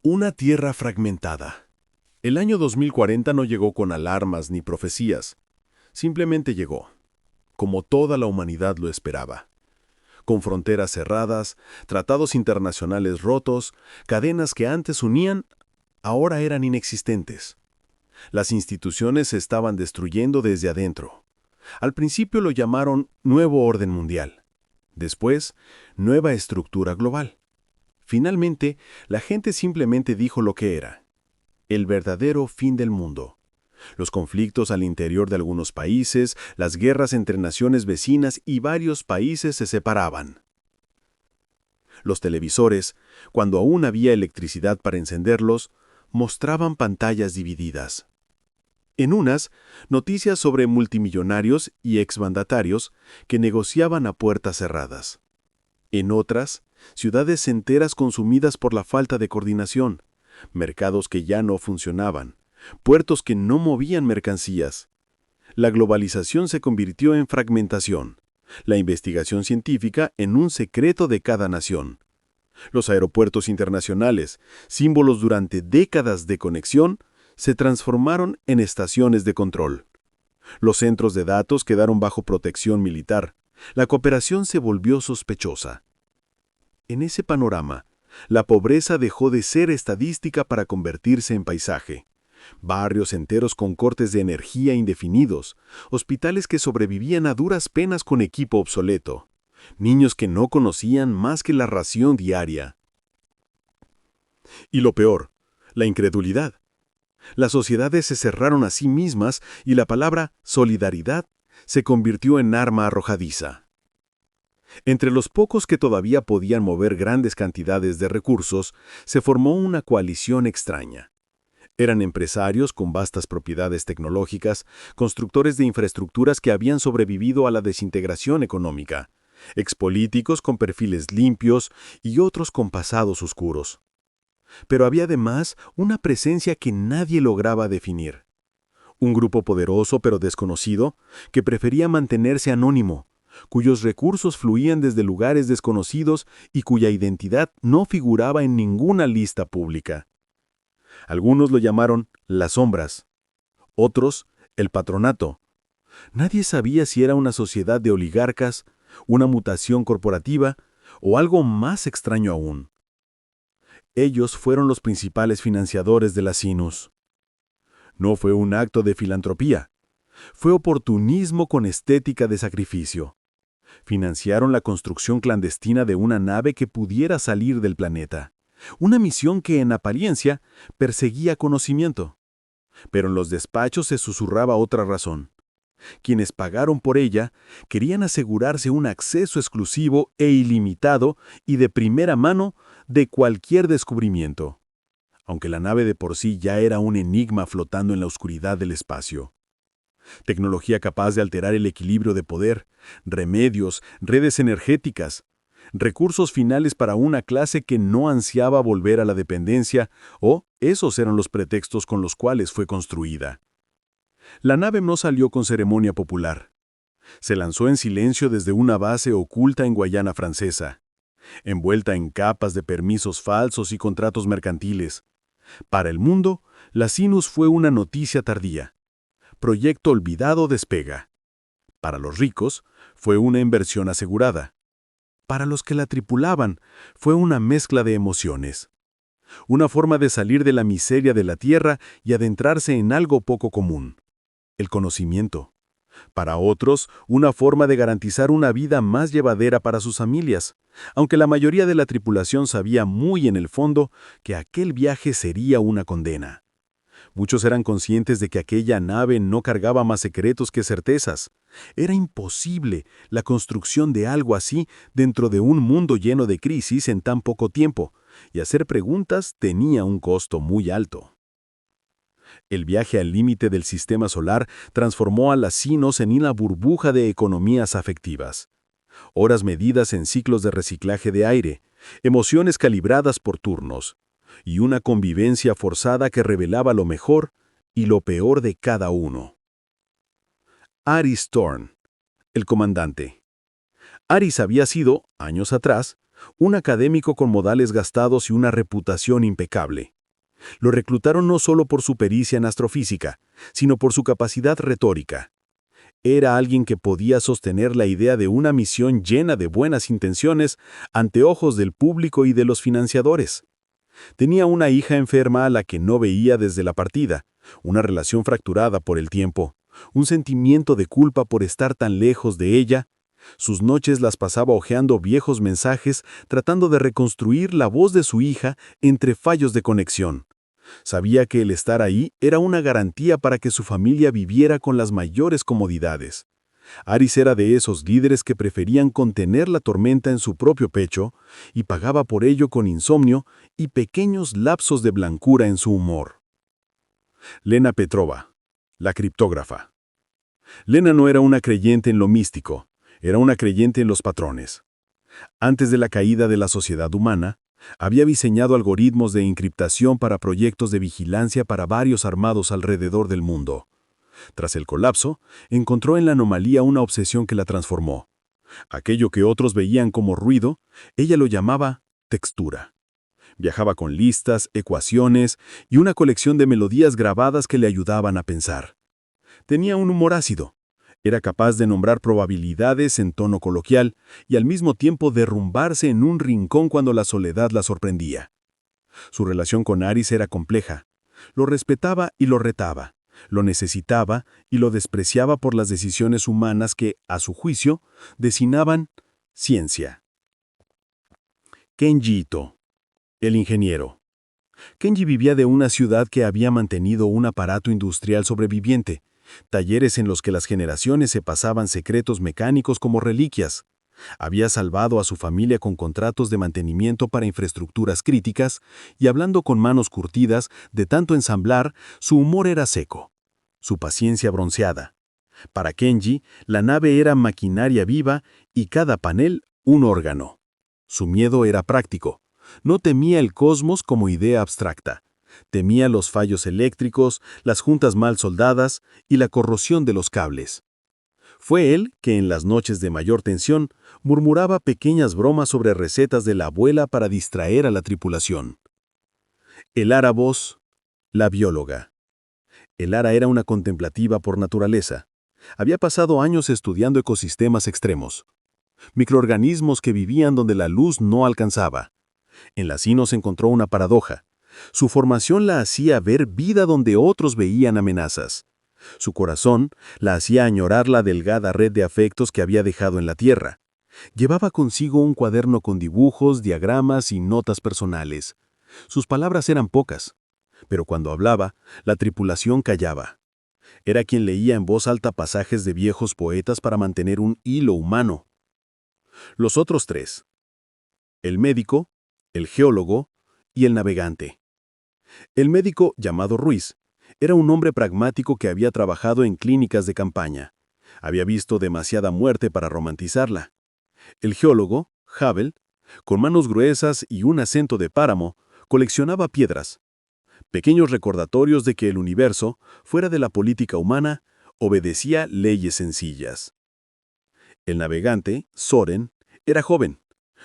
Una tierra fragmentada. El año 2040 no llegó con alarmas ni profecías. Simplemente llegó, como toda la humanidad lo esperaba. Con fronteras cerradas, tratados internacionales rotos, cadenas que antes unían, ahora eran inexistentes. Las instituciones se estaban destruyendo desde adentro. Al principio lo llamaron Nuevo Orden Mundial. Después, Nueva Estructura Global. Finalmente, la gente simplemente dijo lo que era: el verdadero fin del mundo. Los conflictos al interior de algunos países, las guerras entre naciones vecinas y varios países se separaban. Los televisores, cuando aún había electricidad para encenderlos, mostraban pantallas divididas. En unas, noticias sobre multimillonarios y exmandatarios que negociaban a puertas cerradas. En otras, ciudades enteras consumidas por la falta de coordinación, mercados que ya no funcionaban, puertos que no movían mercancías. La globalización se convirtió en fragmentación, la investigación científica en un secreto de cada nación. Los aeropuertos internacionales, símbolos durante décadas de conexión, se transformaron en estaciones de control. Los centros de datos quedaron bajo protección militar. La cooperación se volvió sospechosa. En ese panorama, la pobreza dejó de ser estadística para convertirse en paisaje. Barrios enteros con cortes de energía indefinidos, hospitales que sobrevivían a duras penas con equipo obsoleto, niños que no conocían más que la ración diaria. Y lo peor, la incredulidad. Las sociedades se cerraron a sí mismas y la palabra solidaridad se convirtió en arma arrojadiza. Entre los pocos que todavía podían mover grandes cantidades de recursos, se formó una coalición extraña. Eran empresarios con vastas propiedades tecnológicas, constructores de infraestructuras que habían sobrevivido a la desintegración económica, expolíticos con perfiles limpios y otros con pasados oscuros. Pero había además una presencia que nadie lograba definir. Un grupo poderoso pero desconocido, que prefería mantenerse anónimo, cuyos recursos fluían desde lugares desconocidos y cuya identidad no figuraba en ninguna lista pública. Algunos lo llamaron las sombras, otros el patronato. Nadie sabía si era una sociedad de oligarcas, una mutación corporativa o algo más extraño aún. Ellos fueron los principales financiadores de la Sinus. No fue un acto de filantropía, fue oportunismo con estética de sacrificio. Financiaron la construcción clandestina de una nave que pudiera salir del planeta, una misión que en apariencia perseguía conocimiento. Pero en los despachos se susurraba otra razón. Quienes pagaron por ella querían asegurarse un acceso exclusivo e ilimitado y de primera mano de cualquier descubrimiento, aunque la nave de por sí ya era un enigma flotando en la oscuridad del espacio. Tecnología capaz de alterar el equilibrio de poder, remedios, redes energéticas, recursos finales para una clase que no ansiaba volver a la dependencia, o esos eran los pretextos con los cuales fue construida. La nave no salió con ceremonia popular. Se lanzó en silencio desde una base oculta en Guayana Francesa, envuelta en capas de permisos falsos y contratos mercantiles. Para el mundo, la Sinus fue una noticia tardía. Proyecto olvidado despega. Para los ricos, fue una inversión asegurada. Para los que la tripulaban, fue una mezcla de emociones. Una forma de salir de la miseria de la Tierra y adentrarse en algo poco común: el conocimiento. Para otros, una forma de garantizar una vida más llevadera para sus familias, aunque la mayoría de la tripulación sabía muy en el fondo que aquel viaje sería una condena. Muchos eran conscientes de que aquella nave no cargaba más secretos que certezas. Era imposible la construcción de algo así dentro de un mundo lleno de crisis en tan poco tiempo, y hacer preguntas tenía un costo muy alto. El viaje al límite del sistema solar transformó a las Sinus en una burbuja de economías afectivas. Horas medidas en ciclos de reciclaje de aire, emociones calibradas por turnos, y una convivencia forzada que revelaba lo mejor y lo peor de cada uno. Aris Thorne, el comandante. Aris había sido, años atrás, un académico con modales gastados y una reputación impecable. Lo reclutaron no solo por su pericia en astrofísica, sino por su capacidad retórica. Era alguien que podía sostener la idea de una misión llena de buenas intenciones ante ojos del público y de los financiadores. Tenía una hija enferma a la que no veía desde la partida, una relación fracturada por el tiempo, un sentimiento de culpa por estar tan lejos de ella. Sus noches las pasaba hojeando viejos mensajes, tratando de reconstruir la voz de su hija entre fallos de conexión. Sabía que el estar ahí era una garantía para que su familia viviera con las mayores comodidades. Aris era de esos líderes que preferían contener la tormenta en su propio pecho y pagaba por ello con insomnio y pequeños lapsos de blancura en su humor. Lena Petrova, la criptógrafa. Lena no era una creyente en lo místico, era una creyente en los patrones. Antes de la caída de la sociedad humana, había diseñado algoritmos de encriptación para proyectos de vigilancia para varios armados alrededor del mundo. Tras el colapso, encontró en la anomalía una obsesión que la transformó. Aquello que otros veían como ruido, ella lo llamaba textura. Viajaba con listas, ecuaciones y una colección de melodías grabadas que le ayudaban a pensar. Tenía un humor ácido. Era capaz de nombrar probabilidades en tono coloquial y al mismo tiempo derrumbarse en un rincón cuando la soledad la sorprendía. Su relación con Aris era compleja. Lo respetaba y lo retaba. Lo necesitaba y lo despreciaba por las decisiones humanas que, a su juicio, designaban ciencia. Kenji Ito, el ingeniero. Kenji vivía de una ciudad que había mantenido un aparato industrial sobreviviente, talleres en los que las generaciones se pasaban secretos mecánicos como reliquias. Había salvado a su familia con contratos de mantenimiento para infraestructuras críticas y hablando con manos curtidas de tanto ensamblar, su humor era seco, su paciencia bronceada. Para Kenji, la nave era maquinaria viva y cada panel un órgano. Su miedo era práctico. No temía el cosmos como idea abstracta. Temía los fallos eléctricos, las juntas mal soldadas y la corrosión de los cables. Fue él que en las noches de mayor tensión murmuraba pequeñas bromas sobre recetas de la abuela para distraer a la tripulación. Elara Voss, la bióloga. Elara era una contemplativa por naturaleza. Había pasado años estudiando ecosistemas extremos, microorganismos que vivían donde la luz no alcanzaba. En la CINOS encontró una paradoja. Su formación la hacía ver vida donde otros veían amenazas. Su corazón la hacía añorar la delgada red de afectos que había dejado en la tierra. Llevaba consigo un cuaderno con dibujos, diagramas y notas personales. Sus palabras eran pocas, pero cuando hablaba, la tripulación callaba. Era quien leía en voz alta pasajes de viejos poetas para mantener un hilo humano. Los otros tres: el médico, el geólogo y el navegante. El médico, llamado Ruiz, era un hombre pragmático que había trabajado en clínicas de campaña. Había visto demasiada muerte para romantizarla. El geólogo, Havel, con manos gruesas y un acento de páramo, coleccionaba piedras. Pequeños recordatorios de que el universo, fuera de la política humana, obedecía leyes sencillas. El navegante, Soren, era joven,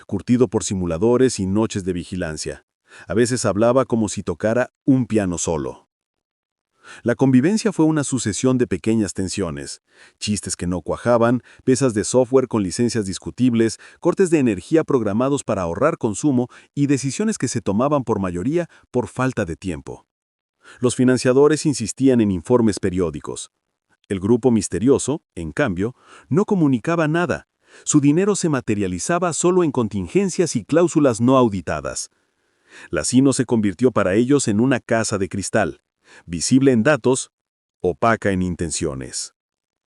curtido por simuladores y noches de vigilancia. A veces hablaba como si tocara un piano solo. La convivencia fue una sucesión de pequeñas tensiones, chistes que no cuajaban, pesas de software con licencias discutibles, cortes de energía programados para ahorrar consumo y decisiones que se tomaban por mayoría por falta de tiempo. Los financiadores insistían en informes periódicos. El grupo misterioso, en cambio, no comunicaba nada. Su dinero se materializaba solo en contingencias y cláusulas no auditadas. La CINOS se convirtió para ellos en una casa de cristal, visible en datos, opaca en intenciones.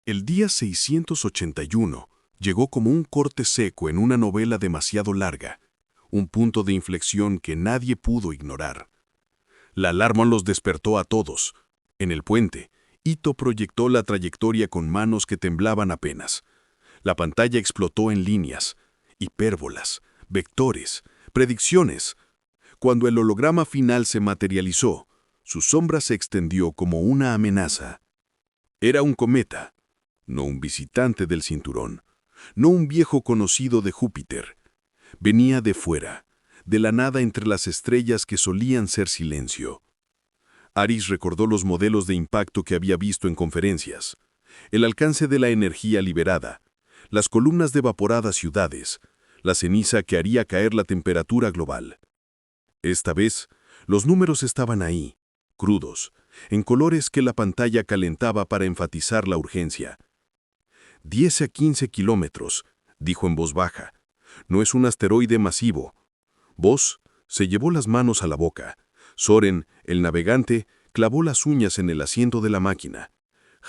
El día 681 llegó como un corte seco en una novela demasiado larga, un punto de inflexión que nadie pudo ignorar. La alarma los despertó a todos. En el puente, Ito proyectó la trayectoria con manos que temblaban apenas. La pantalla explotó en líneas, hipérbolas, vectores, predicciones. Cuando el holograma final se materializó, su sombra se extendió como una amenaza. Era un cometa, no un visitante del cinturón, no un viejo conocido de Júpiter. Venía de fuera, de la nada entre las estrellas que solían ser silencio. Aris recordó los modelos de impacto que había visto en conferencias, el alcance de la energía liberada, las columnas de evaporadas ciudades, la ceniza que haría caer la temperatura global. Esta vez, los números estaban ahí, crudos, en colores que la pantalla calentaba para enfatizar la urgencia. 10 a 15 kilómetros, dijo en voz baja. No es un asteroide masivo. Voss se llevó las manos a la boca. Soren, el navegante, clavó las uñas en el asiento de la máquina.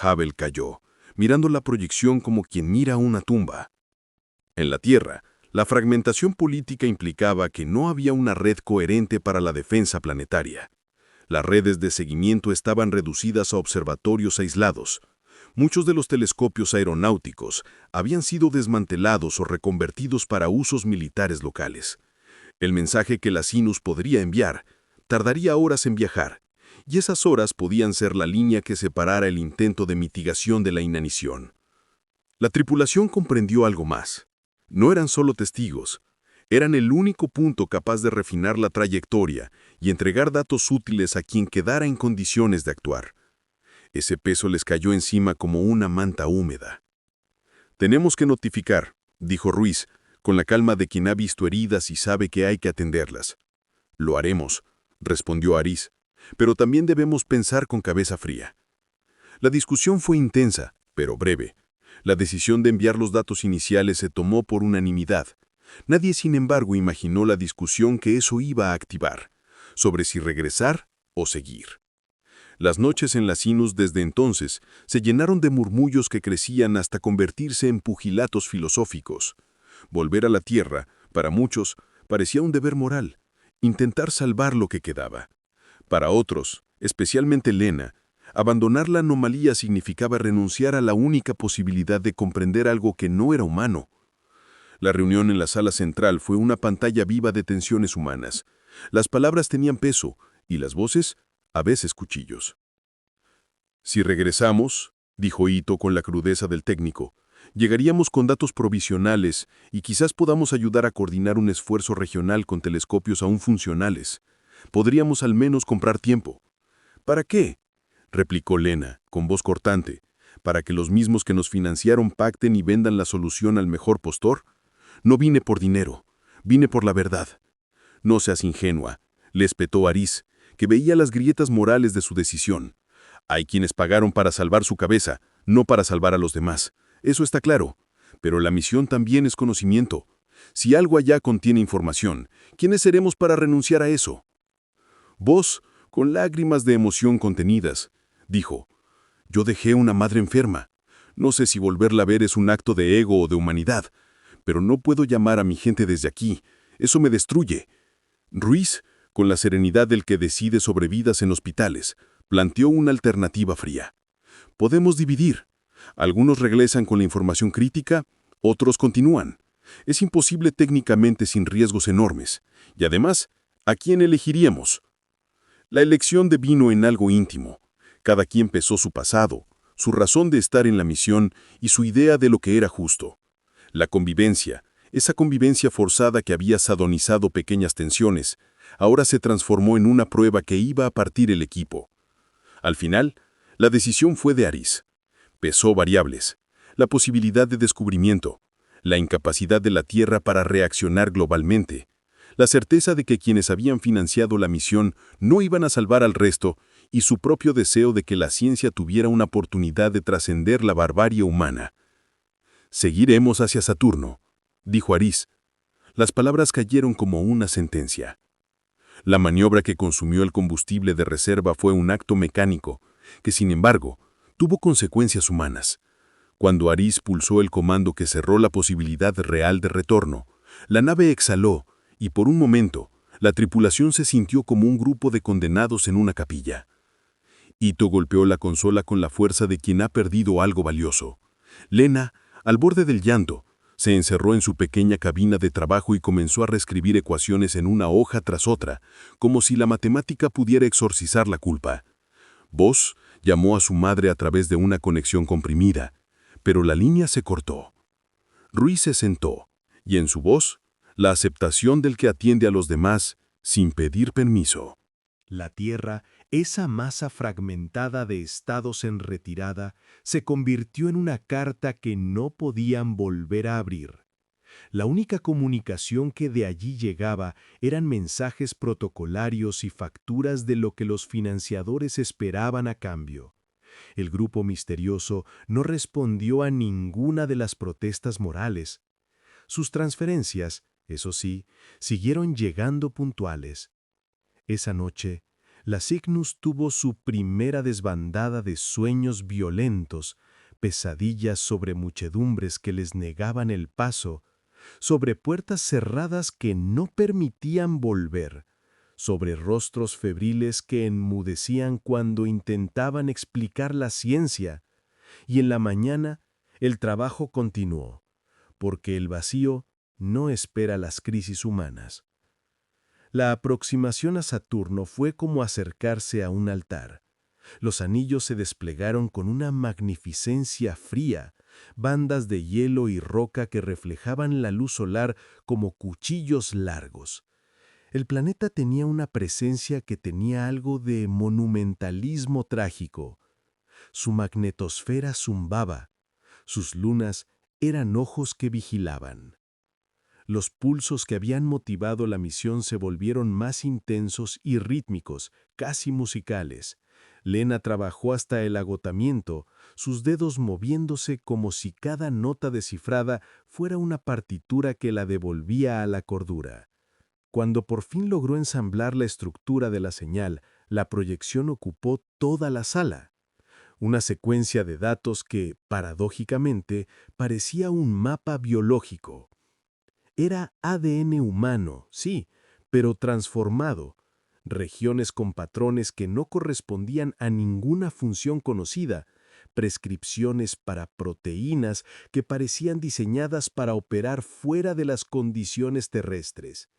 Hubble cayó, mirando la proyección como quien mira una tumba. En la Tierra, la fragmentación política implicaba que no había una red coherente para la defensa planetaria. Las redes de seguimiento estaban reducidas a observatorios aislados. Muchos de los telescopios aeronáuticos habían sido desmantelados o reconvertidos para usos militares locales. El mensaje que la Sinus podría enviar tardaría horas en viajar, y esas horas podían ser la línea que separara el intento de mitigación de la inanición. La tripulación comprendió algo más. No eran solo testigos, eran el único punto capaz de refinar la trayectoria y entregar datos útiles a quien quedara en condiciones de actuar. Ese peso les cayó encima como una manta húmeda. «Tenemos que notificar», dijo Ruiz, con la calma de quien ha visto heridas y sabe que hay que atenderlas. «Lo haremos», respondió Aris, «pero también debemos pensar con cabeza fría». La discusión fue intensa, pero breve. La decisión de enviar los datos iniciales se tomó por unanimidad. Nadie, sin embargo, imaginó la discusión que eso iba a activar, sobre si regresar o seguir. Las noches en la Sinus desde entonces se llenaron de murmullos que crecían hasta convertirse en pugilatos filosóficos. Volver a la Tierra, para muchos, parecía un deber moral, intentar salvar lo que quedaba. Para otros, especialmente Lena, abandonar la anomalía significaba renunciar a la única posibilidad de comprender algo que no era humano. La reunión en la sala central fue una pantalla viva de tensiones humanas. Las palabras tenían peso y las voces, a veces cuchillos. «Si regresamos», dijo Ito con la crudeza del técnico, «llegaríamos con datos provisionales y quizás podamos ayudar a coordinar un esfuerzo regional con telescopios aún funcionales. Podríamos al menos comprar tiempo». «¿Para qué?», replicó Lena, con voz cortante. «¿Para que los mismos que nos financiaron pacten y vendan la solución al mejor postor? No vine por dinero, vine por la verdad». «No seas ingenua», le espetó Aris, que veía las grietas morales de su decisión. «Hay quienes pagaron para salvar su cabeza, no para salvar a los demás. Eso está claro. Pero la misión también es conocimiento. Si algo allá contiene información, ¿quiénes seremos para renunciar a eso?» Voss, con lágrimas de emoción contenidas, dijo: «Yo dejé una madre enferma. No sé si volverla a ver es un acto de ego o de humanidad, pero no puedo llamar a mi gente desde aquí. Eso me destruye». Ruiz, con la serenidad del que decide sobre vidas en hospitales, planteó una alternativa fría. «Podemos dividir. Algunos regresan con la información crítica, otros continúan. Es imposible técnicamente sin riesgos enormes. Y además, ¿a quién elegiríamos?» La elección devino en algo íntimo. Cada quien pesó su pasado, su razón de estar en la misión y su idea de lo que era justo. La convivencia, esa convivencia forzada que había sadonizado pequeñas tensiones, ahora se transformó en una prueba que iba a partir el equipo. Al final, la decisión fue de Aris. Pesó variables: la posibilidad de descubrimiento, la incapacidad de la Tierra para reaccionar globalmente, la certeza de que quienes habían financiado la misión no iban a salvar al resto y su propio deseo de que la ciencia tuviera una oportunidad de trascender la barbarie humana. «Seguiremos hacia Saturno», dijo Aris. Las palabras cayeron como una sentencia. La maniobra que consumió el combustible de reserva fue un acto mecánico, que sin embargo, tuvo consecuencias humanas. Cuando Aris pulsó el comando que cerró la posibilidad real de retorno, la nave exhaló y por un momento, la tripulación se sintió como un grupo de condenados en una capilla. Ito golpeó la consola con la fuerza de quien ha perdido algo valioso. Lena, al borde del llanto, se encerró en su pequeña cabina de trabajo y comenzó a reescribir ecuaciones en una hoja tras otra, como si la matemática pudiera exorcizar la culpa. Voss llamó a su madre a través de una conexión comprimida, pero la línea se cortó. Ruiz se sentó, y en su voz, la aceptación del que atiende a los demás sin pedir permiso. La Tierra, esa masa fragmentada de estados en retirada, se convirtió en una carta que no podían volver a abrir. La única comunicación que de allí llegaba eran mensajes protocolarios y facturas de lo que los financiadores esperaban a cambio. El grupo misterioso no respondió a ninguna de las protestas morales. Sus transferencias, eso sí, siguieron llegando puntuales. Esa noche, la Cygnus tuvo su primera desbandada de sueños violentos, pesadillas sobre muchedumbres que les negaban el paso, sobre puertas cerradas que no permitían volver, sobre rostros febriles que enmudecían cuando intentaban explicar la ciencia, y en la mañana el trabajo continuó, porque el vacío no espera las crisis humanas. La aproximación a Saturno fue como acercarse a un altar. Los anillos se desplegaron con una magnificencia fría, bandas de hielo y roca que reflejaban la luz solar como cuchillos largos. El planeta tenía una presencia que tenía algo de monumentalismo trágico. Su magnetosfera zumbaba, sus lunas eran ojos que vigilaban. Los pulsos que habían motivado la misión se volvieron más intensos y rítmicos, casi musicales. Lena trabajó hasta el agotamiento, sus dedos moviéndose como si cada nota descifrada fuera una partitura que la devolvía a la cordura. Cuando por fin logró ensamblar la estructura de la señal, la proyección ocupó toda la sala. Una secuencia de datos que, paradójicamente, parecía un mapa biológico. Era ADN humano, sí, pero transformado, regiones con patrones que no correspondían a ninguna función conocida, prescripciones para proteínas que parecían diseñadas para operar fuera de las condiciones terrestres.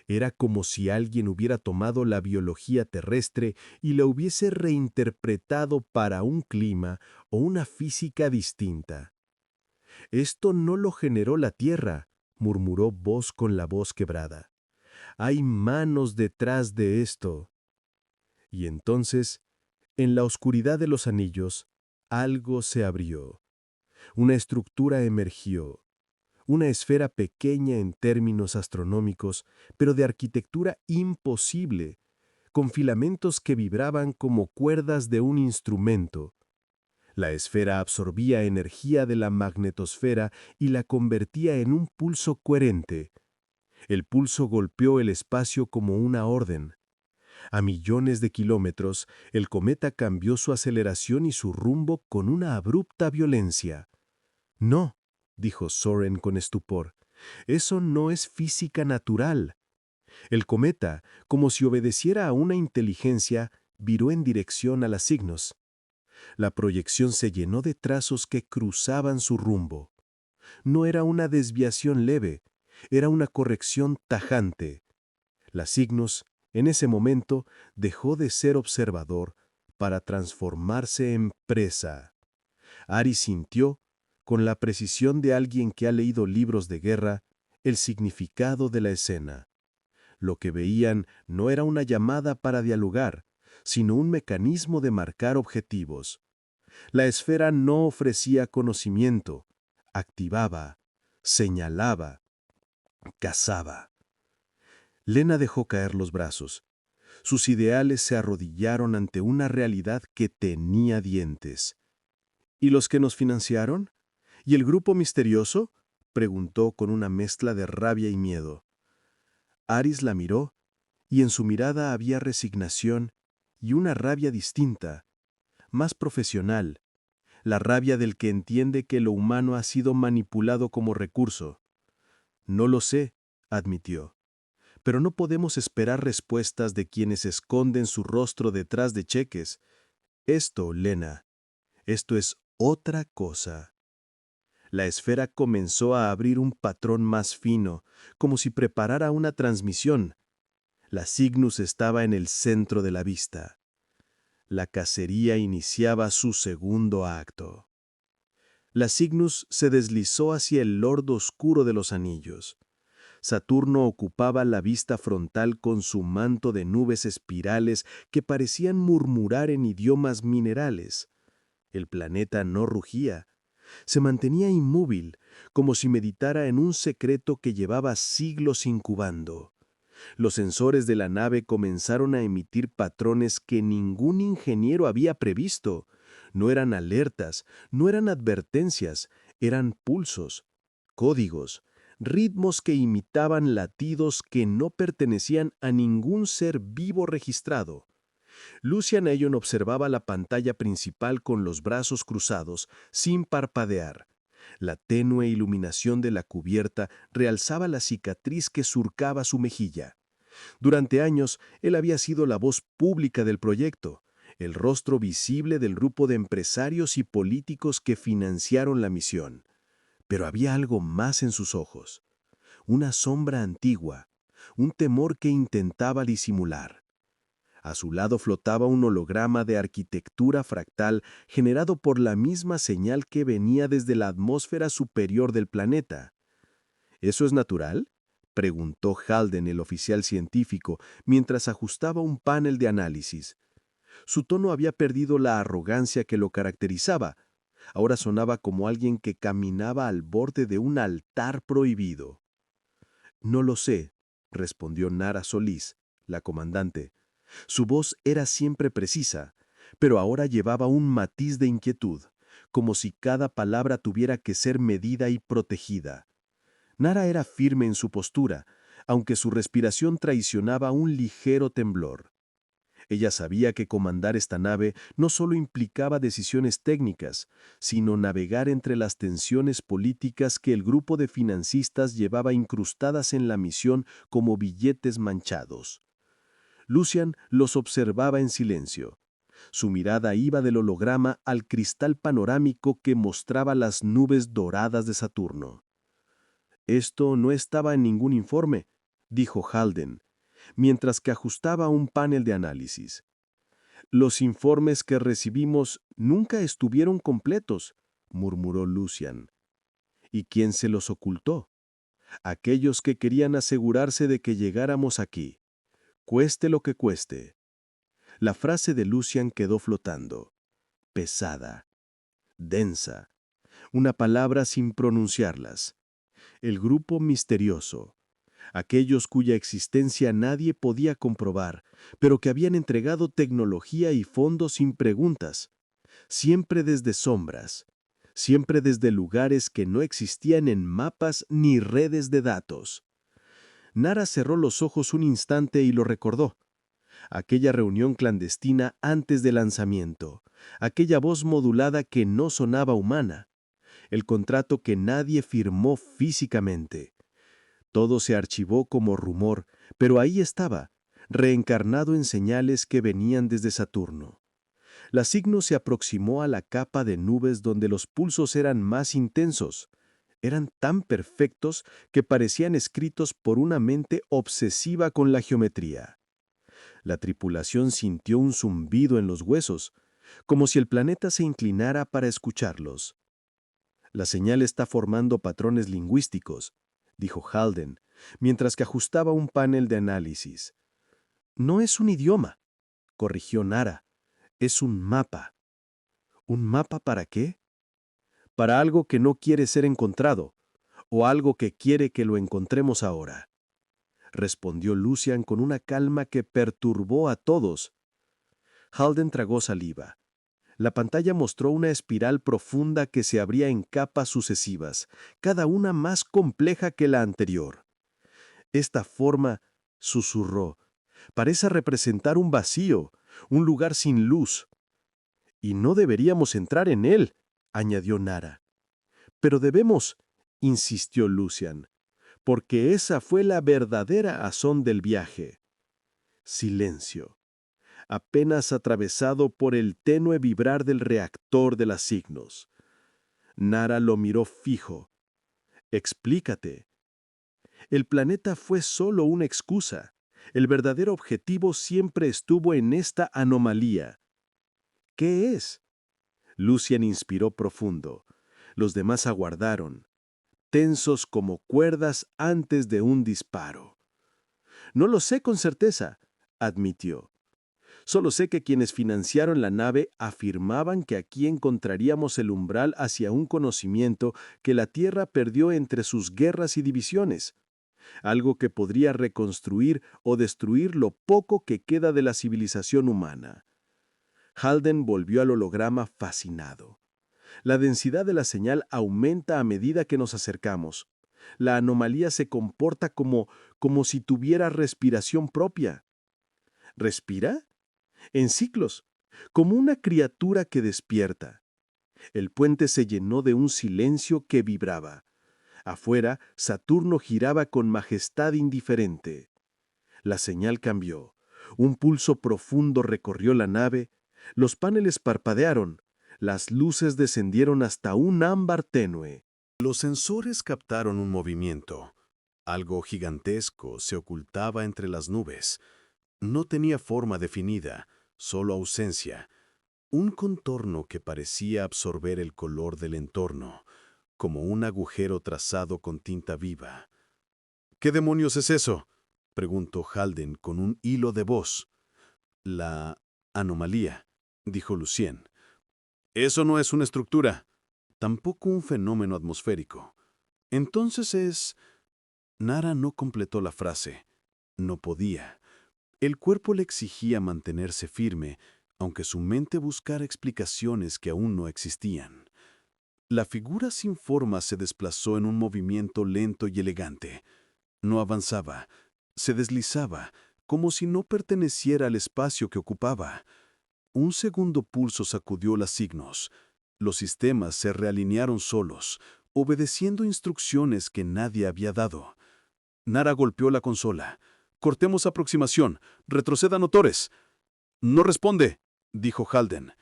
Era como si alguien hubiera tomado la biología terrestre y la hubiese reinterpretado para un clima o una física distinta. «Esto no lo generó la Tierra», murmuró Voss con la voz quebrada. «Hay manos detrás de esto». Y entonces, en la oscuridad de los anillos, algo se abrió. Una estructura emergió. Una esfera pequeña en términos astronómicos, pero de arquitectura imposible, con filamentos que vibraban como cuerdas de un instrumento. La esfera absorbía energía de la magnetosfera y la convertía en un pulso coherente. El pulso golpeó el espacio como una orden. A millones de kilómetros, el cometa cambió su aceleración y su rumbo con una abrupta violencia. «No», dijo Soren con estupor, «eso no es física natural». El cometa, como si obedeciera a una inteligencia, viró en dirección a la Cygnus. La proyección se llenó de trazos que cruzaban su rumbo. No era una desviación leve, era una corrección tajante. La Cygnus, en ese momento, dejó de ser observador para transformarse en presa. Aris sintió, con la precisión de alguien que ha leído libros de guerra, el significado de la escena. Lo que veían no era una llamada para dialogar, sino un mecanismo de marcar objetivos. La esfera no ofrecía conocimiento, activaba, señalaba, cazaba. Lena dejó caer los brazos. Sus ideales se arrodillaron ante una realidad que tenía dientes. ¿Y los que nos financiaron? ¿Y el grupo misterioso?, preguntó con una mezcla de rabia y miedo. Aris la miró, y en su mirada había resignación y una rabia distinta, más profesional, la rabia del que entiende que lo humano ha sido manipulado como recurso. «No lo sé», admitió, «pero no podemos esperar respuestas de quienes esconden su rostro detrás de cheques. Esto, Lena, esto es otra cosa». La esfera comenzó a abrir un patrón más fino, como si preparara una transmisión. La Cygnus estaba en el centro de la vista. La cacería iniciaba su segundo acto. La Cygnus se deslizó hacia el lordo oscuro de los anillos. Saturno ocupaba la vista frontal con su manto de nubes espirales que parecían murmurar en idiomas minerales. El planeta no rugía. Se mantenía inmóvil, como si meditara en un secreto que llevaba siglos incubando. Los sensores de la nave comenzaron a emitir patrones que ningún ingeniero había previsto. No eran alertas, no eran advertencias, eran pulsos, códigos, ritmos que imitaban latidos que no pertenecían a ningún ser vivo registrado. Lucian Ayon observaba la pantalla principal con los brazos cruzados, sin parpadear. La tenue iluminación de la cubierta realzaba la cicatriz que surcaba su mejilla. Durante años, él había sido la voz pública del proyecto, el rostro visible del grupo de empresarios y políticos que financiaron la misión. Pero había algo más en sus ojos, una sombra antigua, un temor que intentaba disimular. A su lado flotaba un holograma de arquitectura fractal generado por la misma señal que venía desde la atmósfera superior del planeta. ¿Eso es natural?, preguntó Halden, el oficial científico, mientras ajustaba un panel de análisis. Su tono había perdido la arrogancia que lo caracterizaba. Ahora sonaba como alguien que caminaba al borde de un altar prohibido. «No lo sé», respondió Nara Solís, la comandante. Su voz era siempre precisa, pero ahora llevaba un matiz de inquietud, como si cada palabra tuviera que ser medida y protegida. Nara era firme en su postura, aunque su respiración traicionaba un ligero temblor. Ella sabía que comandar esta nave no solo implicaba decisiones técnicas, sino navegar entre las tensiones políticas que el grupo de financistas llevaba incrustadas en la misión como billetes manchados. Lucian los observaba en silencio. Su mirada iba del holograma al cristal panorámico que mostraba las nubes doradas de Saturno. «Esto no estaba en ningún informe», dijo Halden, mientras que ajustaba un panel de análisis. «Los informes que recibimos nunca estuvieron completos», murmuró Lucian. «¿Y quién se los ocultó? Aquellos que querían asegurarse de que llegáramos aquí, cueste lo que cueste». La frase de Lucian quedó flotando, pesada, densa, una palabra sin pronunciarlas. El grupo misterioso, aquellos cuya existencia nadie podía comprobar, pero que habían entregado tecnología y fondos sin preguntas, siempre desde sombras, siempre desde lugares que no existían en mapas ni redes de datos. Nara cerró los ojos un instante y lo recordó. Aquella reunión clandestina antes del lanzamiento, aquella voz modulada que no sonaba humana, el contrato que nadie firmó físicamente. Todo se archivó como rumor, pero ahí estaba, reencarnado en señales que venían desde Saturno. La Cygnus se aproximó a la capa de nubes donde los pulsos eran más intensos. Eran tan perfectos que parecían escritos por una mente obsesiva con la geometría. La tripulación sintió un zumbido en los huesos, como si el planeta se inclinara para escucharlos. «La señal está formando patrones lingüísticos», dijo Halden, mientras que ajustaba un panel de análisis. «No es un idioma», corrigió Nara, «es un mapa». ¿Un mapa para qué? Para algo que no quiere ser encontrado, o algo que quiere que lo encontremos ahora, respondió Lucian con una calma que perturbó a todos. Halden tragó saliva. La pantalla mostró una espiral profunda que se abría en capas sucesivas, cada una más compleja que la anterior. «Esta forma», susurró, «parece representar un vacío, un lugar sin luz». «Y no deberíamos entrar en él», añadió Nara. «Pero debemos», insistió Lucian, «porque esa fue la verdadera razón del viaje». Silencio, apenas atravesado por el tenue vibrar del reactor de la Cygnus. Nara lo miró fijo. «Explícate». «El planeta fue solo una excusa. El verdadero objetivo siempre estuvo en esta anomalía». «¿Qué es?». Lucian inspiró profundo. Los demás aguardaron, tensos como cuerdas antes de un disparo. No lo sé con certeza, admitió. Solo sé que quienes financiaron la nave afirmaban que aquí encontraríamos el umbral hacia un conocimiento que la Tierra perdió entre sus guerras y divisiones, algo que podría reconstruir o destruir lo poco que queda de la civilización humana. Halden volvió al holograma fascinado. La densidad de la señal aumenta a medida que nos acercamos. La anomalía se comporta como si tuviera respiración propia. ¿Respira? En ciclos, como una criatura que despierta. El puente se llenó de un silencio que vibraba. Afuera, Saturno giraba con majestad indiferente. La señal cambió. Un pulso profundo recorrió la nave. Los paneles parpadearon. Las luces descendieron hasta un ámbar tenue. Los sensores captaron un movimiento. Algo gigantesco se ocultaba entre las nubes. No tenía forma definida, solo ausencia. Un contorno que parecía absorber el color del entorno, como un agujero trazado con tinta viva. ¿Qué demonios es eso?, preguntó Halden con un hilo de voz. La anomalía, dijo Lucien. Eso no es una estructura, tampoco un fenómeno atmosférico. Entonces es... Nara no completó la frase. No podía. El cuerpo le exigía mantenerse firme, aunque su mente buscara explicaciones que aún no existían. La figura sin forma se desplazó en un movimiento lento y elegante. No avanzaba, se deslizaba, como si no perteneciera al espacio que ocupaba. Un segundo pulso sacudió las signos. Los sistemas se realinearon solos, obedeciendo instrucciones que nadie había dado. Nara golpeó la consola. «Cortemos aproximación. Retrocedan motores». «No responde», dijo Halden.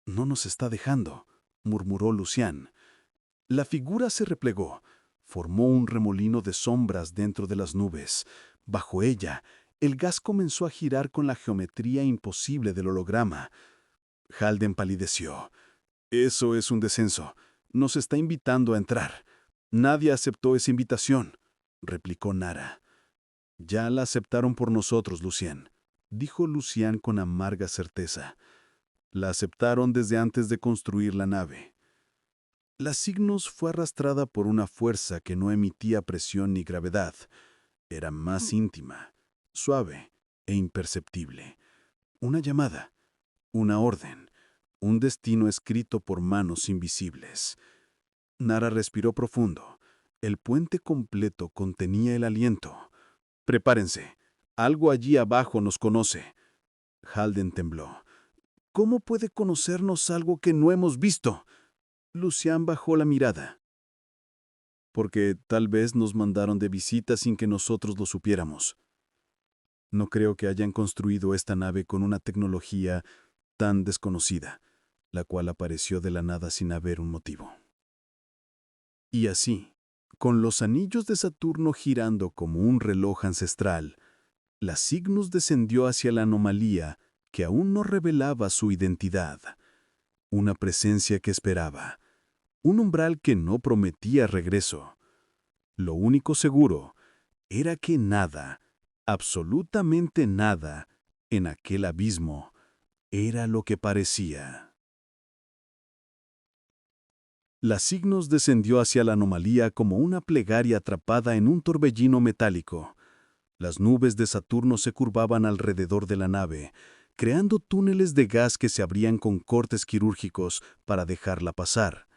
«No nos está dejando», murmuró Lucien. La figura se replegó. Formó un remolino de sombras dentro de las nubes. Bajo ella, el gas comenzó a girar con la geometría imposible del holograma. Halden palideció. «Eso es un descenso. Nos está invitando a entrar». «Nadie aceptó esa invitación», replicó Nara. «Ya la aceptaron por nosotros, Lucien», dijo Lucien con amarga certeza. «La aceptaron desde antes de construir la nave». La Cygnus fue arrastrada por una fuerza que no emitía presión ni gravedad. Era más íntima, suave e imperceptible. Una llamada, una orden, un destino escrito por manos invisibles. Nara respiró profundo. El puente completo contenía el aliento. «Prepárense. Algo allí abajo nos conoce». Halden tembló. «¿Cómo puede conocernos algo que no hemos visto?» Lucien bajó la mirada. «Porque tal vez nos mandaron de visita sin que nosotros lo supiéramos. No creo que hayan construido esta nave con una tecnología tan desconocida, la cual apareció de la nada sin haber un motivo». Y así, con los anillos de Saturno girando como un reloj ancestral, la Cygnus descendió hacia la anomalía que aún no revelaba su identidad. Una presencia que esperaba. Un umbral que no prometía regreso. Lo único seguro era que nada, absolutamente nada, en aquel abismo, era lo que parecía. La Cygnus descendió hacia la anomalía como una plegaria atrapada en un torbellino metálico. Las nubes de Saturno se curvaban alrededor de la nave, creando túneles de gas que se abrían con cortes quirúrgicos para dejarla pasar.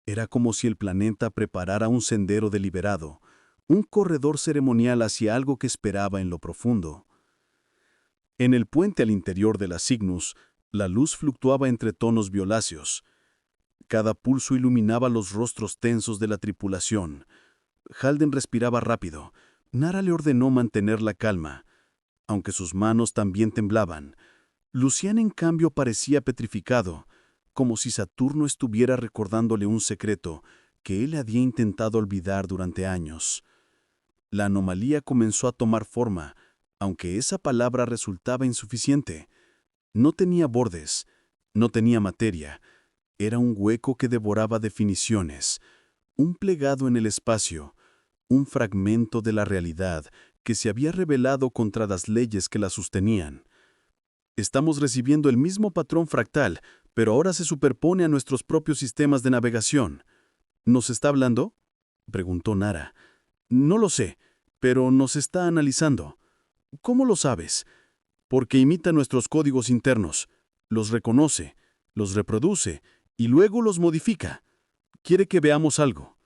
Era como si el planeta preparara un sendero deliberado, un corredor ceremonial hacia algo que esperaba en lo profundo. En el puente al interior de la Cygnus, la luz fluctuaba entre tonos violáceos. Cada pulso iluminaba los rostros tensos de la tripulación. Halden respiraba rápido. Nara le ordenó mantener la calma, aunque sus manos también temblaban. Lucien, en cambio, parecía petrificado, como si Saturno estuviera recordándole un secreto que él había intentado olvidar durante años. La anomalía comenzó a tomar forma, aunque esa palabra resultaba insuficiente. No tenía bordes, no tenía materia. Era un hueco que devoraba definiciones, Un plegado en el espacio, un fragmento de la realidad que se había rebelado contra las leyes que la sostenían. Estamos recibiendo el mismo patrón fractal, pero ahora se superpone a nuestros propios sistemas de navegación. ¿Nos está hablando?, preguntó Nara. No lo sé, pero nos está analizando. ¿Cómo lo sabes? Porque imita nuestros códigos internos, los reconoce, los reproduce y luego los modifica. Quiere que veamos algo.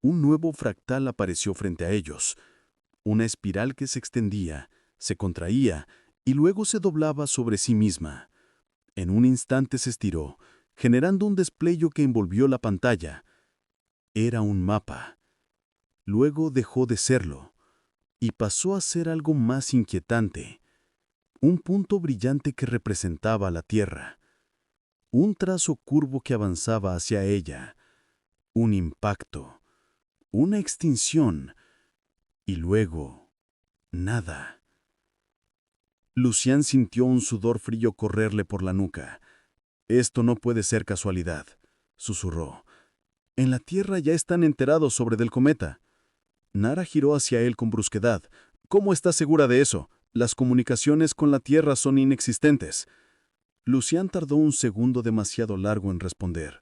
Un nuevo fractal apareció frente a ellos. Una espiral que se extendía, se contraía y luego se doblaba sobre sí misma. En un instante se estiró, generando un despliegue que envolvió la pantalla. Era un mapa. Luego dejó de serlo y pasó a ser algo más inquietante. Un punto brillante que representaba la Tierra. Un trazo curvo que avanzaba hacia ella. Un impacto. Una extinción. Y luego, nada. Lucián sintió un sudor frío correrle por la nuca. «Esto no puede ser casualidad», susurró. «En la Tierra ya están enterados sobre del cometa». Nara giró hacia él con brusquedad. «¿Cómo estás segura de eso? Las comunicaciones con la Tierra son inexistentes». Lucián tardó un segundo demasiado largo en responder.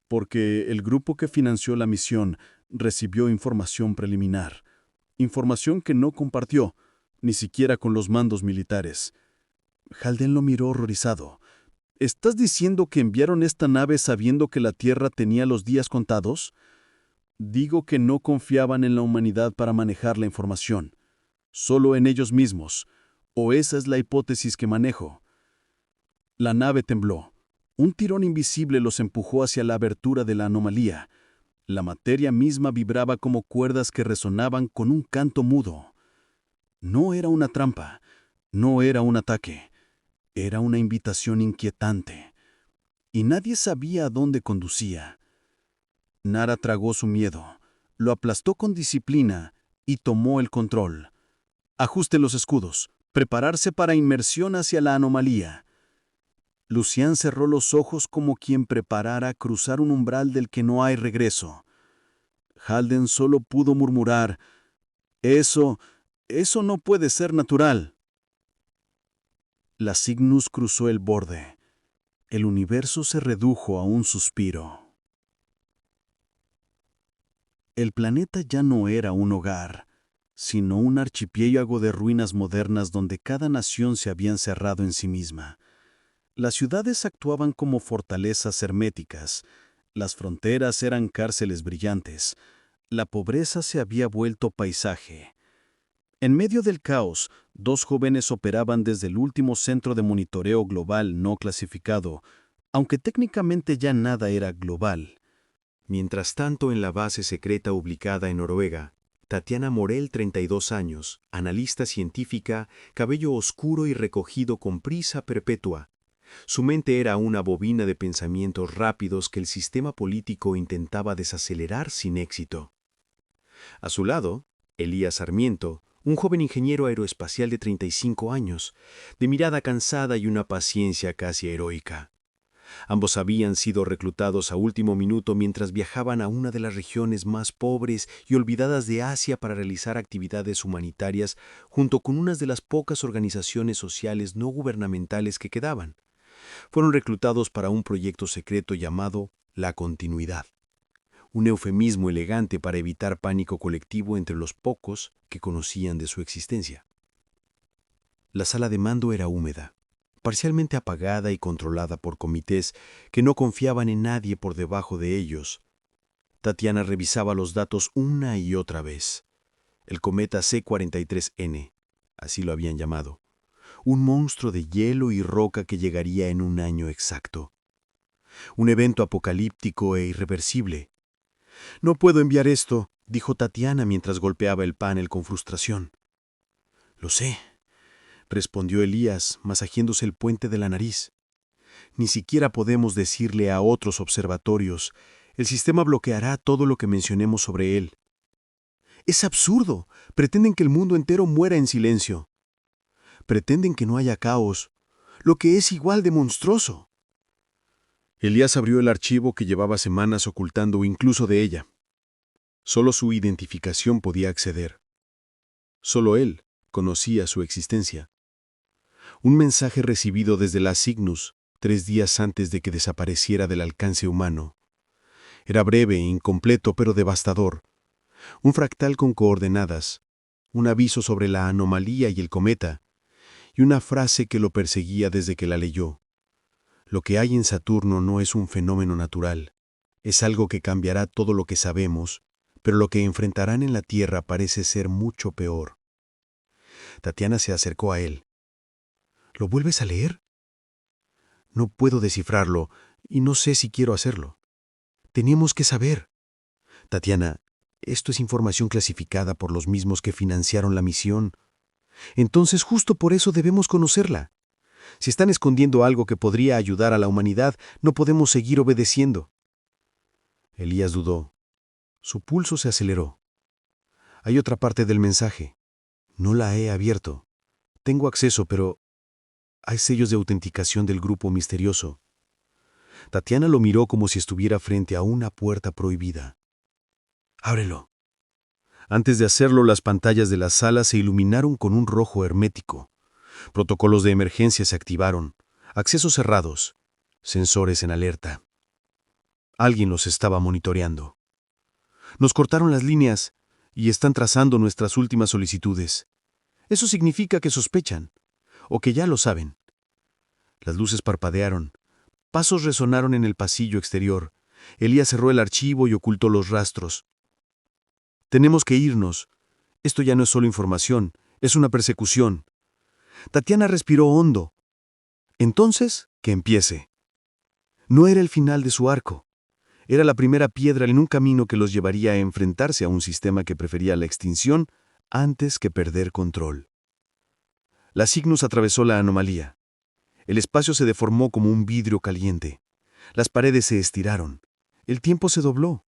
«Porque el grupo que financió la misión recibió información preliminar. Información que no compartió, ni siquiera con los mandos militares». Halden lo miró horrorizado. «¿Estás diciendo que enviaron esta nave sabiendo que la Tierra tenía los días contados?» «Digo que no confiaban en la humanidad para manejar la información. Solo en ellos mismos. O esa es la hipótesis que manejo». La nave tembló. Un tirón invisible los empujó hacia la abertura de la anomalía. La materia misma vibraba como cuerdas que resonaban con un canto mudo. No era una trampa, no era un ataque, era una invitación inquietante. Y nadie sabía a dónde conducía. Nara tragó su miedo, lo aplastó con disciplina y tomó el control. «Ajuste los escudos, prepararse para inmersión hacia la anomalía». Lucián cerró los ojos como quien preparara cruzar un umbral del que no hay regreso. Halden solo pudo murmurar: «Eso no puede ser natural». La Cygnus cruzó el borde. El universo se redujo a un suspiro. El planeta ya no era un hogar, sino un archipiélago de ruinas modernas donde cada nación se había encerrado en sí misma. Las ciudades actuaban como fortalezas herméticas, las fronteras eran cárceles brillantes, la pobreza se había vuelto paisaje. En medio del caos, dos jóvenes operaban desde el último centro de monitoreo global no clasificado, aunque técnicamente ya nada era global. Mientras tanto, en la base secreta ubicada en Noruega, Tatiana Morel, 32 años, analista científica, cabello oscuro y recogido con prisa perpetua. Su mente era una bobina de pensamientos rápidos que el sistema político intentaba desacelerar sin éxito. A su lado, Elías Sarmiento, un joven ingeniero aeroespacial de 35 años, de mirada cansada y una paciencia casi heroica. Ambos habían sido reclutados a último minuto mientras viajaban a una de las regiones más pobres y olvidadas de Asia para realizar actividades humanitarias junto con unas de las pocas organizaciones sociales no gubernamentales que quedaban. Fueron reclutados para un proyecto secreto llamado La Continuidad, un eufemismo elegante para evitar pánico colectivo entre los pocos que conocían de su existencia. La sala de mando era húmeda, parcialmente apagada y controlada por comités que no confiaban en nadie por debajo de ellos. Tatiana revisaba los datos una y otra vez. El cometa C43N, así lo habían llamado. Un monstruo de hielo y roca que llegaría en un año exacto. Un evento apocalíptico e irreversible. «No puedo enviar esto», dijo Tatiana mientras golpeaba el panel con frustración. «Lo sé», respondió Elías, masajeándose el puente de la nariz. «Ni siquiera podemos decirle a otros observatorios. El sistema bloqueará todo lo que mencionemos sobre él». «Es absurdo. Pretenden que el mundo entero muera en silencio. Pretenden que no haya caos, lo que es igual de monstruoso». Elías abrió el archivo que llevaba semanas ocultando incluso de ella. Solo su identificación podía acceder. Solo él conocía su existencia. Un mensaje recibido desde la Cygnus 3 días antes de que desapareciera del alcance humano. Era breve, incompleto, pero devastador. Un fractal con coordenadas, un aviso sobre la anomalía y el cometa, y una frase que lo perseguía desde que la leyó. Lo que hay en Saturno no es un fenómeno natural. Es algo que cambiará todo lo que sabemos, pero lo que enfrentarán en la Tierra parece ser mucho peor. Tatiana se acercó a él. ¿Lo vuelves a leer? No puedo descifrarlo, y no sé si quiero hacerlo. Tenemos que saber. Tatiana, esto es información clasificada por los mismos que financiaron la misión. Entonces, justo por eso debemos conocerla. Si están escondiendo algo que podría ayudar a la humanidad, no podemos seguir obedeciendo. Elías dudó. Su pulso se aceleró. Hay otra parte del mensaje. No la he abierto. Tengo acceso, pero hay sellos de autenticación del grupo misterioso. Tatiana lo miró como si estuviera frente a una puerta prohibida. Ábrelo. Antes de hacerlo, las pantallas de la sala se iluminaron con un rojo hermético. Protocolos de emergencia se activaron. Accesos cerrados. Sensores en alerta. Alguien los estaba monitoreando. Nos cortaron las líneas y están trazando nuestras últimas solicitudes. Eso significa que sospechan, o que ya lo saben. Las luces parpadearon. Pasos resonaron en el pasillo exterior. Elías cerró el archivo y ocultó los rastros. Tenemos que irnos. Esto ya no es solo información, es una persecución. Tatiana respiró hondo. Entonces, que empiece. No era el final de su arco. Era la primera piedra en un camino que los llevaría a enfrentarse a un sistema que prefería la extinción antes que perder control. La Cygnus atravesó la anomalía. El espacio se deformó como un vidrio caliente. Las paredes se estiraron. El tiempo se dobló.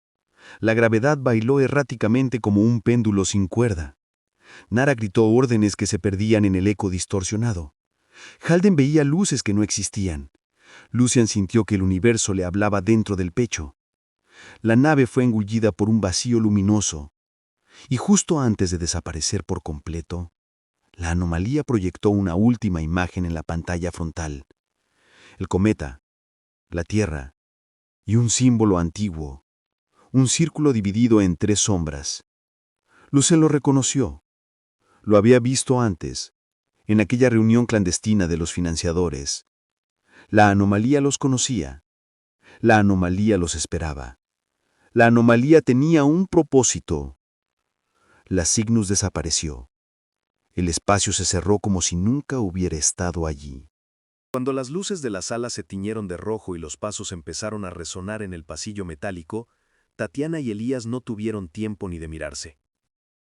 La gravedad bailó erráticamente como un péndulo sin cuerda. Nara gritó órdenes que se perdían en el eco distorsionado. Halden veía luces que no existían. Lucian sintió que el universo le hablaba dentro del pecho. La nave fue engullida por un vacío luminoso. Y justo antes de desaparecer por completo, la anomalía proyectó una última imagen en la pantalla frontal. El cometa, la Tierra y un símbolo antiguo. Un círculo dividido en 3 sombras. Lucen lo reconoció. Lo había visto antes, en aquella reunión clandestina de los financiadores. La anomalía los conocía. La anomalía los esperaba. La anomalía tenía un propósito. La Cygnus desapareció. El espacio se cerró como si nunca hubiera estado allí. Cuando las luces de la sala se tiñeron de rojo y los pasos empezaron a resonar en el pasillo metálico, Tatiana y Elías no tuvieron tiempo ni de mirarse.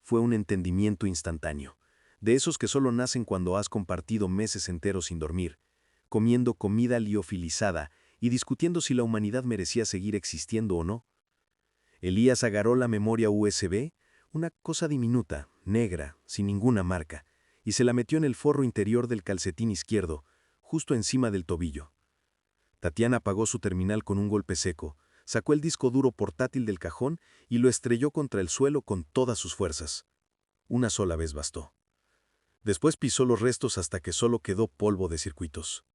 Fue un entendimiento instantáneo, de esos que solo nacen cuando has compartido meses enteros sin dormir, comiendo comida liofilizada y discutiendo si la humanidad merecía seguir existiendo o no. Elías agarró la memoria USB, una cosa diminuta, negra, sin ninguna marca, y se la metió en el forro interior del calcetín izquierdo, justo encima del tobillo. Tatiana apagó su terminal con un golpe seco, sacó el disco duro portátil del cajón y lo estrelló contra el suelo con todas sus fuerzas. Una sola vez bastó. Después pisó los restos hasta que solo quedó polvo de circuitos.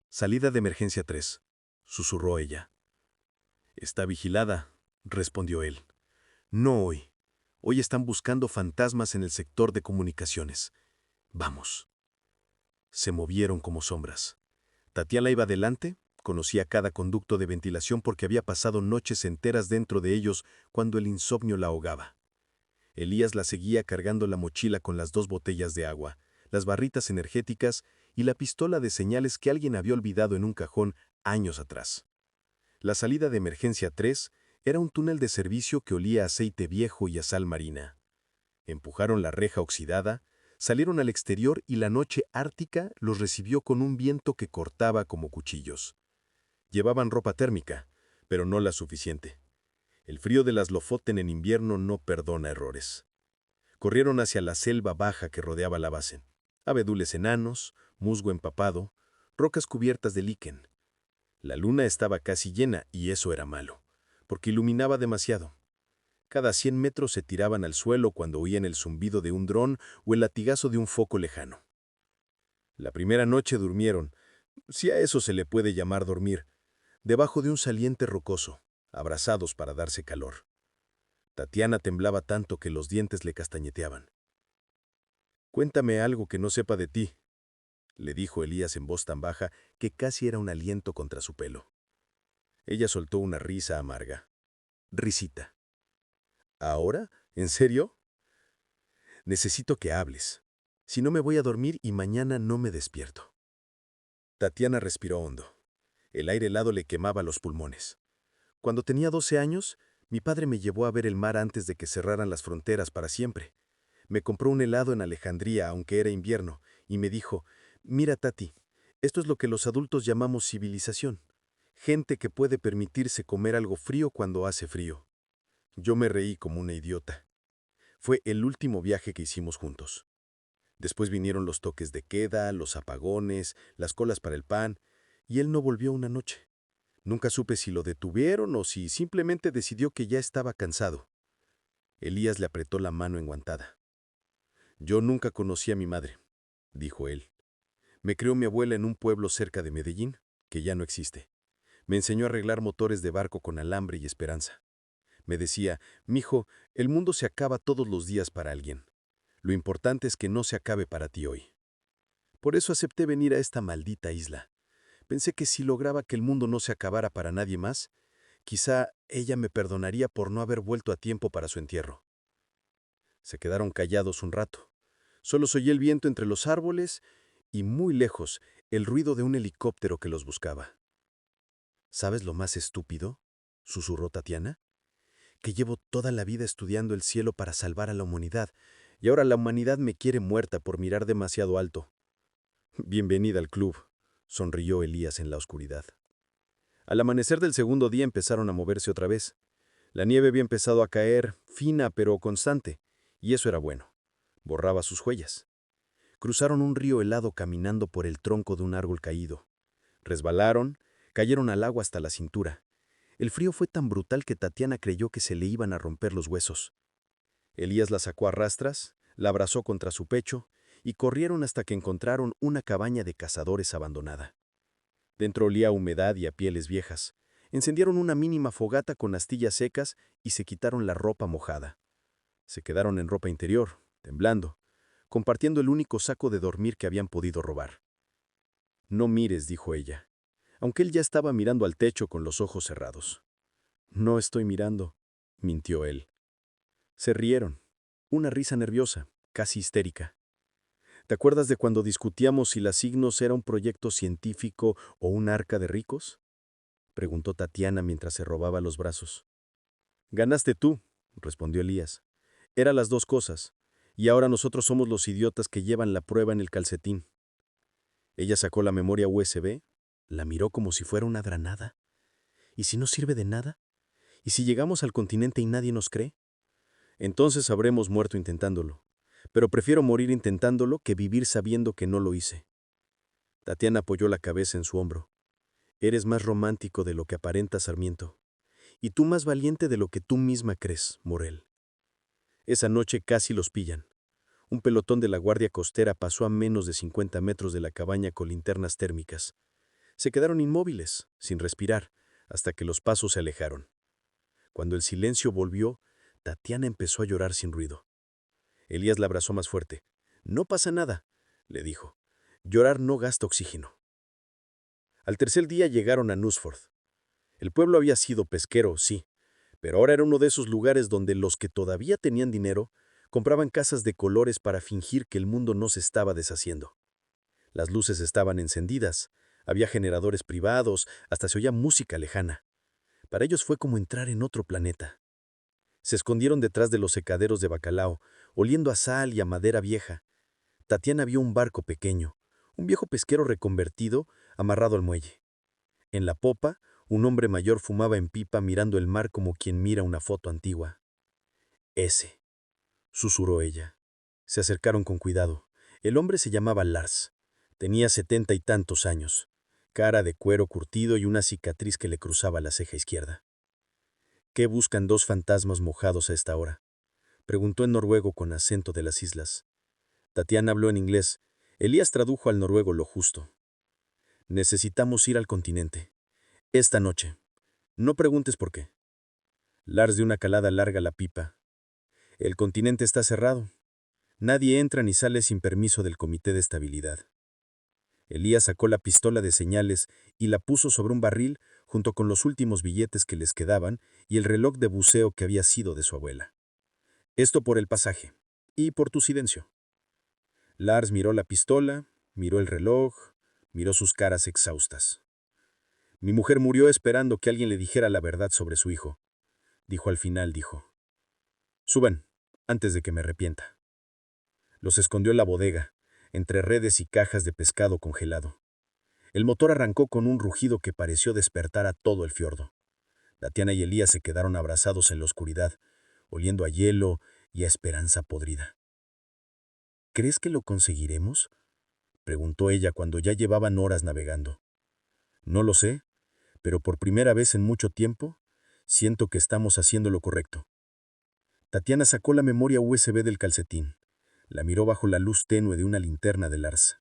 Salida de emergencia 3, susurró ella. Está vigilada, respondió él. No hoy. Hoy están buscando fantasmas en el sector de comunicaciones. Vamos. Se movieron como sombras. Tatiana iba adelante, conocía cada conducto de ventilación porque había pasado noches enteras dentro de ellos cuando el insomnio la ahogaba. Elías la seguía cargando la mochila con las 2 botellas de agua, las barritas energéticas y la pistola de señales que alguien había olvidado en un cajón años atrás. La salida de emergencia 3 era un túnel de servicio que olía a aceite viejo y a sal marina. Empujaron la reja oxidada, salieron al exterior y la noche ártica los recibió con un viento que cortaba como cuchillos. Llevaban ropa térmica, pero no la suficiente. El frío de las Lofoten en invierno no perdona errores. Corrieron hacia la selva baja que rodeaba la base. Abedules enanos, musgo empapado, rocas cubiertas de líquen. La luna estaba casi llena y eso era malo, porque iluminaba demasiado. Cada 100 metros se tiraban al suelo cuando oían el zumbido de un dron o el latigazo de un foco lejano. La primera noche durmieron, si a eso se le puede llamar dormir, debajo de un saliente rocoso, abrazados para darse calor. Tatiana temblaba tanto que los dientes le castañeteaban. «Cuéntame algo que no sepa de ti», le dijo Elías en voz tan baja que casi era un aliento contra su pelo. Ella soltó una risa amarga. Risita. «¿Ahora? ¿En serio? Necesito que hables. Si no me voy a dormir y mañana no me despierto». Tatiana respiró hondo. El aire helado le quemaba los pulmones. «Cuando tenía 12 años, mi padre me llevó a ver el mar antes de que cerraran las fronteras para siempre. Me compró un helado en Alejandría, aunque era invierno, y me dijo, «Mira, Tati, esto es lo que los adultos llamamos civilización. Gente que puede permitirse comer algo frío cuando hace frío». Yo me reí como una idiota. Fue el último viaje que hicimos juntos. Después vinieron los toques de queda, los apagones, las colas para el pan, y él no volvió una noche. Nunca supe si lo detuvieron o si simplemente decidió que ya estaba cansado. Elías le apretó la mano enguantada. «Yo nunca conocí a mi madre», dijo él. «Me crió mi abuela en un pueblo cerca de Medellín, que ya no existe. Me enseñó a arreglar motores de barco con alambre y esperanza. Me decía, mijo, el mundo se acaba todos los días para alguien. Lo importante es que no se acabe para ti hoy. Por eso acepté venir a esta maldita isla. Pensé que si lograba que el mundo no se acabara para nadie más, quizá ella me perdonaría por no haber vuelto a tiempo para su entierro». Se quedaron callados un rato. Solo se oía el viento entre los árboles y, muy lejos, el ruido de un helicóptero que los buscaba. «¿Sabes lo más estúpido?», susurró Tatiana. «Que llevo toda la vida estudiando el cielo para salvar a la humanidad, y ahora la humanidad me quiere muerta por mirar demasiado alto». «Bienvenida al club», sonrió Elías en la oscuridad. Al amanecer del segundo día empezaron a moverse otra vez. La nieve había empezado a caer, fina pero constante, y eso era bueno. Borraba sus huellas. Cruzaron un río helado caminando por el tronco de un árbol caído. Resbalaron, cayeron al agua hasta la cintura. El frío fue tan brutal que Tatiana creyó que se le iban a romper los huesos. Elías la sacó a rastras, la abrazó contra su pecho y corrieron hasta que encontraron una cabaña de cazadores abandonada. Dentro olía a humedad y a pieles viejas. Encendieron una mínima fogata con astillas secas y se quitaron la ropa mojada. Se quedaron en ropa interior, temblando, compartiendo el único saco de dormir que habían podido robar. «No mires», dijo ella, aunque él ya estaba mirando al techo con los ojos cerrados. «No estoy mirando», mintió él. Se rieron, una risa nerviosa, casi histérica. «¿Te acuerdas de cuando discutíamos si la Signos era un proyecto científico o un arca de ricos?», preguntó Tatiana mientras se robaba los brazos. «Ganaste tú», respondió Elías. «Era las dos cosas, y ahora nosotros somos los idiotas que llevan la prueba en el calcetín». Ella sacó la memoria USB, la miró como si fuera una granada. «¿Y si no sirve de nada? ¿Y si llegamos al continente y nadie nos cree? Entonces habremos muerto intentándolo. Pero prefiero morir intentándolo que vivir sabiendo que no lo hice». Tatiana apoyó la cabeza en su hombro. «Eres más romántico de lo que aparenta, Sarmiento. Y tú más valiente de lo que tú misma crees, Morel». Esa noche casi los pillan. Un pelotón de la Guardia Costera pasó a menos de 50 metros de la cabaña con linternas térmicas. Se quedaron inmóviles, sin respirar, hasta que los pasos se alejaron. Cuando el silencio volvió, Tatiana empezó a llorar sin ruido. Elías la abrazó más fuerte. «No pasa nada», le dijo. «Llorar no gasta oxígeno». Al tercer día llegaron a Nusford. El pueblo había sido pesquero, sí, pero ahora era uno de esos lugares donde los que todavía tenían dinero compraban casas de colores para fingir que el mundo no se estaba deshaciendo. Las luces estaban encendidas, había generadores privados, hasta se oía música lejana. Para ellos fue como entrar en otro planeta. Se escondieron detrás de los secaderos de bacalao, oliendo a sal y a madera vieja. Tatiana vio un barco pequeño, un viejo pesquero reconvertido, amarrado al muelle. En la popa, un hombre mayor fumaba en pipa mirando el mar como quien mira una foto antigua. «Ese», susurró ella. Se acercaron con cuidado. El hombre se llamaba Lars. Tenía 70 y tantos años, cara de cuero curtido y una cicatriz que le cruzaba la ceja izquierda. ¿Qué buscan dos fantasmas mojados a esta hora? Preguntó en noruego con acento de las islas. Tatiana habló en inglés. Elías tradujo al noruego lo justo. Necesitamos ir al continente. Esta noche. No preguntes por qué. Lars de una calada larga la pipa. El continente está cerrado. Nadie entra ni sale sin permiso del Comité de Estabilidad. Elías sacó la pistola de señales y la puso sobre un barril junto con los últimos billetes que les quedaban y el reloj de buceo que había sido de su abuela. Esto por el pasaje y por tu silencio. Lars miró la pistola, miró el reloj, miró sus caras exhaustas. Mi mujer murió esperando que alguien le dijera la verdad sobre su hijo. Dijo al final, Suban, antes de que me arrepienta. Los escondió en la bodega, entre redes y cajas de pescado congelado. El motor arrancó con un rugido que pareció despertar a todo el fiordo. Tatiana y Elías se quedaron abrazados en la oscuridad, oliendo a hielo y a esperanza podrida. ¿Crees que lo conseguiremos?, preguntó ella cuando ya llevaban horas navegando. No lo sé, pero por primera vez en mucho tiempo, siento que estamos haciendo lo correcto. Tatiana sacó la memoria USB del calcetín. La miró bajo la luz tenue de una linterna de Lars.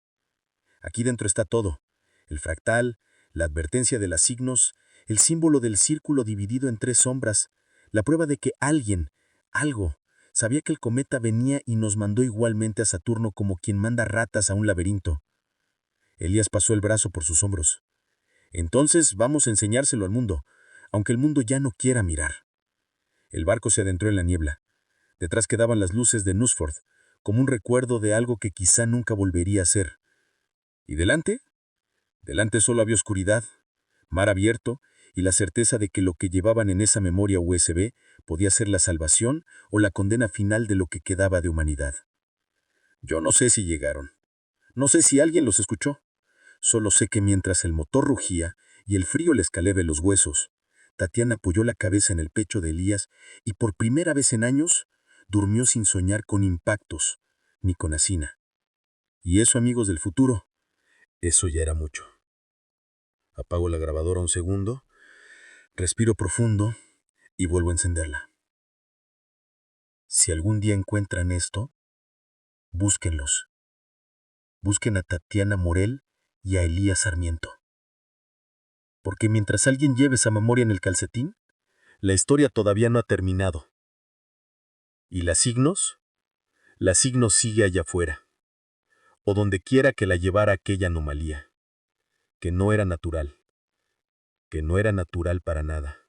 Aquí dentro está todo. El fractal, la advertencia de las signos, el símbolo del círculo dividido en 3 sombras, la prueba de que alguien, algo, sabía que el cometa venía y nos mandó igualmente a Saturno como quien manda ratas a un laberinto. Elías pasó el brazo por sus hombros. Entonces vamos a enseñárselo al mundo, aunque el mundo ya no quiera mirar. El barco se adentró en la niebla. Detrás quedaban las luces de Nusford, como un recuerdo de algo que quizá nunca volvería a ser. ¿Y delante? Delante solo había oscuridad, mar abierto y la certeza de que lo que llevaban en esa memoria USB podía ser la salvación o la condena final de lo que quedaba de humanidad. Yo no sé si llegaron. No sé si alguien los escuchó. Solo sé que mientras el motor rugía y el frío les calebe los huesos, Tatiana apoyó la cabeza en el pecho de Elías y por primera vez en años durmió sin soñar con impactos, ni con hacina. Y eso, amigos del futuro, eso ya era mucho. Apago la grabadora un segundo, respiro profundo y vuelvo a encenderla. Si algún día encuentran esto, búsquenlos. Busquen a Tatiana Morel y a Elías Sarmiento. Porque mientras alguien lleve esa memoria en el calcetín, la historia todavía no ha terminado. ¿Y las signos? La signos sigue allá afuera, o donde quiera que la llevara aquella anomalía, que no era natural para nada.